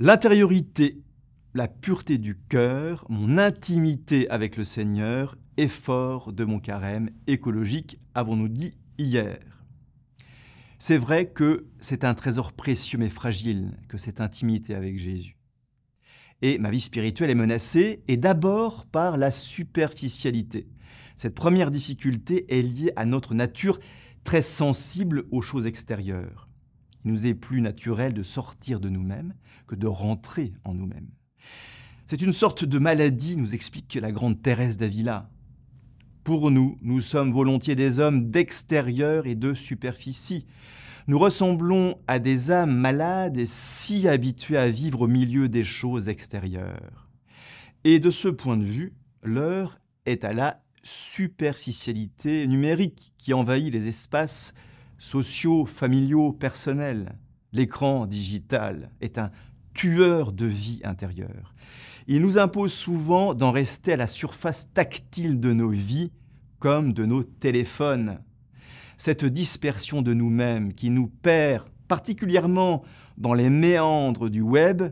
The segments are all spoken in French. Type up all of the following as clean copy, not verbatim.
L'intériorité, la pureté du cœur, mon intimité avec le Seigneur, effort de mon carême écologique, avons-nous dit hier. C'est vrai que c'est un trésor précieux mais fragile que cette intimité avec Jésus. Et ma vie spirituelle est menacée, et d'abord par la superficialité. Cette première difficulté est liée à notre nature très sensible aux choses extérieures. Il nous est plus naturel de sortir de nous-mêmes que de rentrer en nous-mêmes. C'est une sorte de maladie, nous explique la grande Thérèse d'Avila. Pour nous, nous sommes volontiers des hommes d'extérieur et de superficie. Nous ressemblons à des âmes malades et si habituées à vivre au milieu des choses extérieures. Et de ce point de vue, l'heure est à la superficialité numérique qui envahit les espaces sociaux, familiaux, personnels. L'écran digital est un tueur de vie intérieure. Il nous impose souvent d'en rester à la surface tactile de nos vies, comme de nos téléphones. Cette dispersion de nous-mêmes qui nous perd particulièrement dans les méandres du web,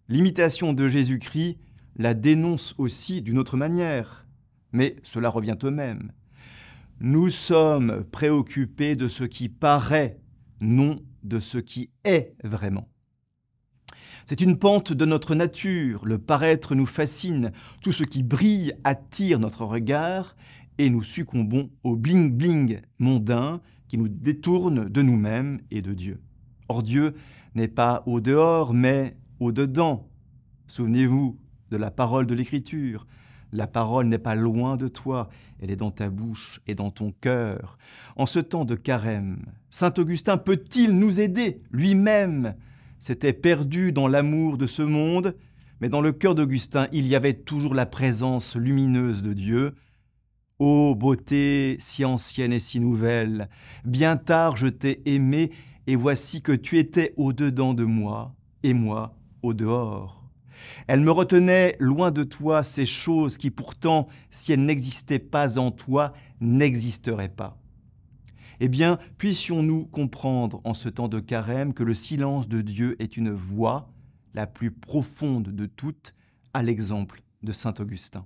l'imitation de Jésus-Christ la dénonce aussi d'une autre manière. Mais cela revient au même. Nous sommes préoccupés de ce qui paraît, non de ce qui est vraiment. C'est une pente de notre nature, le paraître nous fascine, tout ce qui brille attire notre regard et nous succombons au bling-bling mondain qui nous détourne de nous-mêmes et de Dieu. Or Dieu n'est pas au dehors mais au dedans. Souvenez-vous de la parole de l'Écriture. La parole n'est pas loin de toi, elle est dans ta bouche et dans ton cœur. En ce temps de carême, saint Augustin peut-il nous aider? Lui-même s'était perdu dans l'amour de ce monde, mais dans le cœur d'Augustin, il y avait toujours la présence lumineuse de Dieu. Ô beauté si ancienne et si nouvelle, bien tard je t'ai aimé, et voici que tu étais au-dedans de moi, et moi au-dehors. Elle me retenait loin de toi ces choses qui pourtant, si elles n'existaient pas en toi, n'existeraient pas. Eh bien, puissions-nous comprendre en ce temps de carême que le silence de Dieu est une voie, la plus profonde de toutes, à l'exemple de saint Augustin.